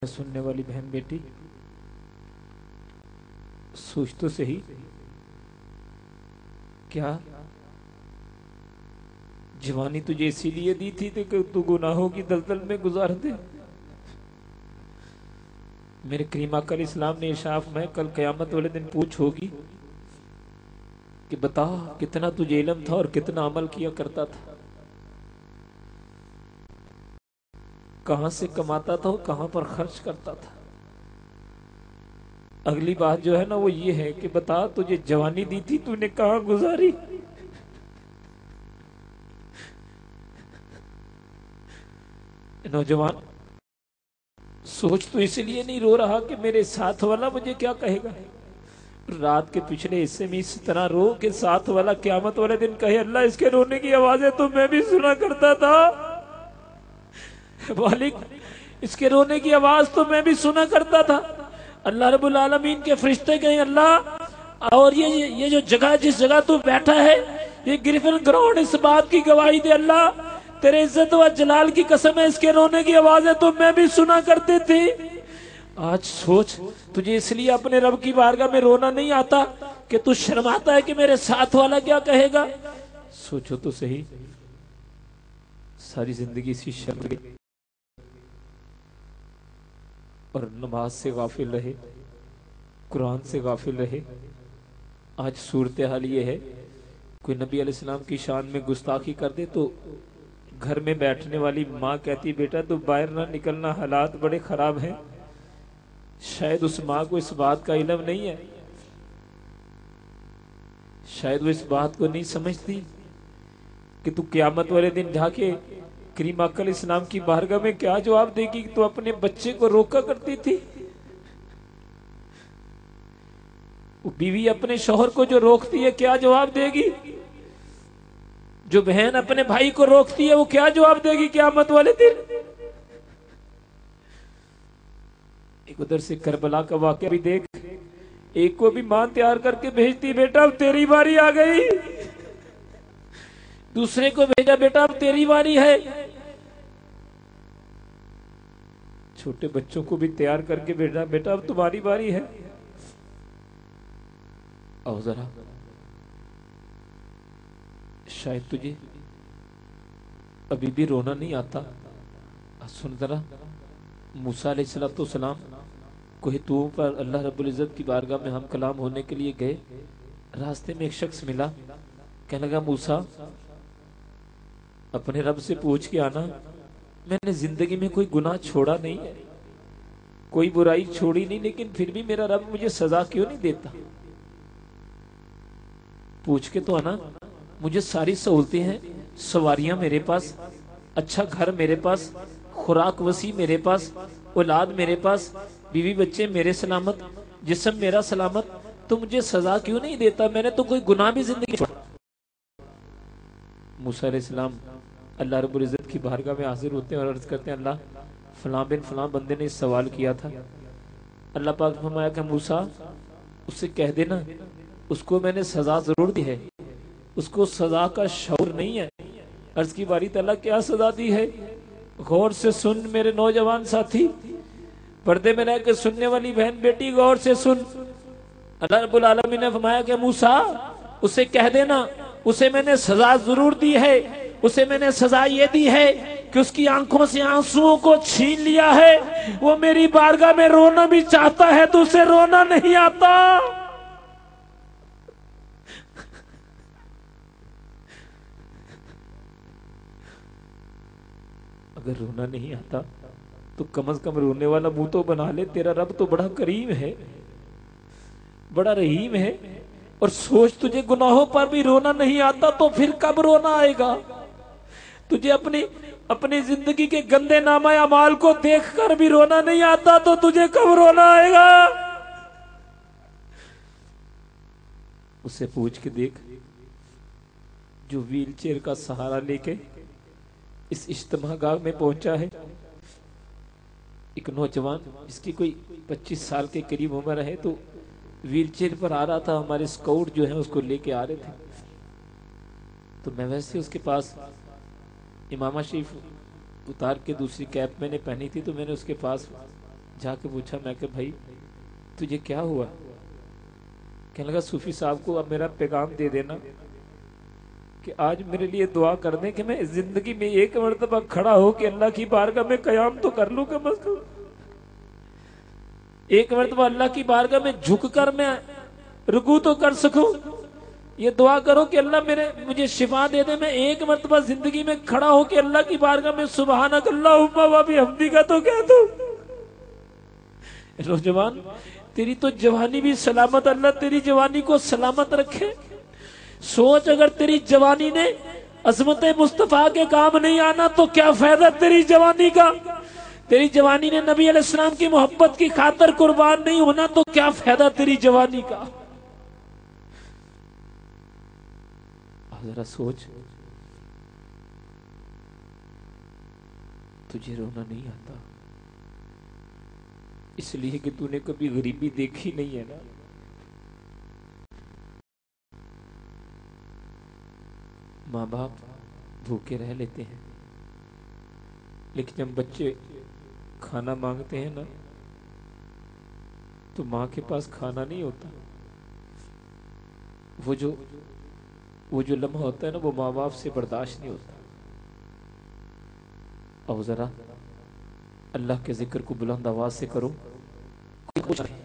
سننے والی بہن بیٹی سوچ تو صحیح، کیا جوانی تجھے اسی لیے دی تھی کہ تو گناہوں کی دلدل میں گزار دے؟ میرے کریم آقا علیہ السلام نے ارشاد میں کل قیامت والے دن پوچھ ہوگی کہ بتا کتنا تجھے علم تھا اور کتنا عمل کیا کرتا تھا، کہاں سے کماتا تھا اور کہاں پر خرچ کرتا تھا۔ اگلی بات جو ہے نا وہ یہ ہے کہ بتا تجھے جوانی دی تھی تو نے کہاں گزاری؟ نوجوان سوچ تو اس لیے نہیں رو رہا کہ میرے ساتھ والا مجھے کیا کہے گا، رات کے پچھلے حصے میں اس طرح رو کہ ساتھ والا قیامت والے دن کہے اللہ اس کے رونے کی آوازیں تو میں بھی سنا کرتا تھا، مالک اس کے رونے کی آواز تو میں بھی سنا کرتا تھا۔ اللہ رب العالمین کے فرشتے کہیں اللہ اور یہ جو جگہ جس جگہ تو بیٹھا ہے یہ گریفن گراؤنڈ اس بات کی گواہی دے اللہ تیرے عزت و جلال کی قسم ہے اس کے رونے کی آوازیں تو میں بھی سنا کرتی تھی۔ آج سوچ تجھے اس لیے اپنے رب کی بارگاہ میں رونا نہیں آتا کہ تو شرماتا ہے کہ میرے ساتھ والا کیا کہے گا؟ سوچو تو صحیح، ساری زندگی سی شرم گئی اور نماز سے غافل رہے، قرآن سے غافل رہے۔ آج صورتحال یہ ہے کوئی نبی علیہ السلام کی شان میں گستاخی کر دے تو گھر میں بیٹھنے والی ماں کہتی بیٹا تو باہر نہ نکلنا، حالات بڑے خراب ہیں۔ شاید اس ماں کو اس بات کا علم نہیں ہے، شاید وہ اس بات کو نہیں سمجھتی کہ تو قیامت والے دن جا کے کریم آقا علیہ السلام کی بارگاہ میں کیا جواب دے گی کہ تو اپنے بچے کو روکا کرتی تھی۔ وہ بیوی اپنے شوہر کو جو روکتی ہے کیا جواب دے گی؟ جو بہن اپنے بھائی کو روکتی ہے وہ کیا جواب دے گی قیامت والے دن؟ ایک ادھر سے کربلا کا واقعہ بھی دیکھ، ایک کو بھی ماں تیار کر کے بھیجتی بیٹا اب تیری باری آ گئی، دوسرے کو بھیجا بیٹا اب تیری باری ہے، چھوٹے بچوں کو بھی تیار کر کے بھیجا بیٹا اب تمہاری باری ہے۔ آؤ ذرا شاید تجھے ابھی بھی رونا نہیں آتا، سن ذرا موسیٰ علیہ السلام کوہ طور پر اللہ رب العزت کی بارگاہ میں ہم کلام ہونے کے لیے گئے، راستے میں ایک شخص ملا، کہنے لگا موسیٰ اپنے رب سے پوچھ کے آنا میں نے زندگی میں کوئی گناہ چھوڑا نہیں ہے، کوئی برائی چھوڑی نہیں، لیکن پھر بھی میرا رب مجھے سزا کیوں نہیں دیتا؟ پوچھ کے تو آنا، مجھے ساری سہولتیں ہیں، سواریاں میرے پاس، اچھا گھر میرے پاس، خوراک وسیع میرے پاس، اولاد میرے پاس، بیوی بچے میرے سلامت، جسم میرا سلامت، تو مجھے سزا کیوں نہیں دیتا؟ میں نے تو کوئی گناہ بھی زندگی چھوڑا۔ موسیٰ علیہ السلام اللہ رب العزت کی بارگاہ میں حاضر ہوتے ہیں اور عرض کرتے ہیں اللہ فلاں بن فلاں بندے نے اس سوال کیا تھا، اللہ پاک فرمایا کہ موسیٰ اس سے کہہ دینا اس کو میں نے سزا ضرور دی ہے، اس کو سزا کا شعور نہیں ہے۔ عرض کی باری تعالیٰ کیا سزا دی ہے؟ غور سے سن میرے نوجوان ساتھی، پردے میں رہ کے سننے والی بہن بیٹی غور سے سن، اللہ رب العالمین نے فرمایا کہ موسیٰ اسے کہہ دینا اسے میں نے سزا ضرور دی ہے، اسے میں نے سزا یہ دی ہے کہ اس کی آنکھوں سے آنسوؤں کو چھین لیا ہے، وہ میری بارگاہ میں رونا بھی چاہتا ہے تو اسے رونا نہیں آتا۔ اگر رونا نہیں آتا تو کم از کم رونے والا منہ تو بنا لے، تیرا رب تو بڑا کریم ہے، بڑا رحیم ہے، اور سوچ تجھے گناہوں پر بھی رونا نہیں آتا تو پھر کب رونا آئے گا؟ تجھے اپنی زندگی کے گندے نامہ اعمال کو دیکھ کر بھی رونا نہیں آتا تو تجھے کب رونا آئے گا؟ اس سے پوچھ کے دیکھ جو ویل چیئر کا سہارا لے کے اس اجتماع گاہ میں پہنچا ہے، ایک نوجوان جس کی کوئی 25 سال کے قریب عمر ہے تو ویل چیئر پر آ رہا تھا، ہمارے اسکاؤٹ جو ہیں اس کو لے کے آ رہے تھے، تو میں ویسے اس کے پاس امامہ شریف اتار کے دوسری کیپ میں نے پہنی تھی تو میں نے اس کے پاس جا کے پوچھا، میں کہ بھائی تجھے کیا ہوا؟ کہنے لگا صوفی صاحب کو اب میرا پیغام دے دینا کہ آج میرے لیے دعا کر دیں کہ میں زندگی میں ایک مرتبہ کھڑا ہو کے اللہ کی بارگاہ میں قیام تو کر لوں، کم از کم ایک مرتبہ اللہ کی بارگاہ میں جھک کر میں رکوع تو کر سکوں۔ یہ دعا کرو کہ اللہ مجھے شفا دے دے، میں ایک مرتبہ زندگی میں کھڑا ہو کے اللہ کی بارگاہ میں سبحانک اللہم و بحمدک تو کہہ دوں۔ نوجوان، تیری تو جوانی بھی سلامت، اللہ تیری جوانی کو سلامت رکھے۔ سوچ، اگر تیری جوانی نے عظمت مصطفیٰ کے کام نہیں آنا تو کیا فائدہ تیری جوانی کا؟ تیری جوانی نے نبی علیہ السلام کی محبت کی خاطر قربان نہیں ہونا تو کیا فائدہ تیری جوانی کا؟ ذرا سوچ، تجھے رونا نہیں آتا اس لیے کہ تو نے کبھی غریبی دیکھی نہیں ہے نا۔ ماں باپ بھوکے رہ لیتے ہیں، لیکن جب بچے کھانا مانگتے ہیں نا تو ماں کے پاس کھانا نہیں ہوتا۔ وہ جو لمحہ ہوتا ہے نا وہ ماں باپ سے برداشت نہیں ہوتا۔ اب ذرا اللہ کے ذکر کو بلند آواز سے کرو، کوئی پوچھ رہے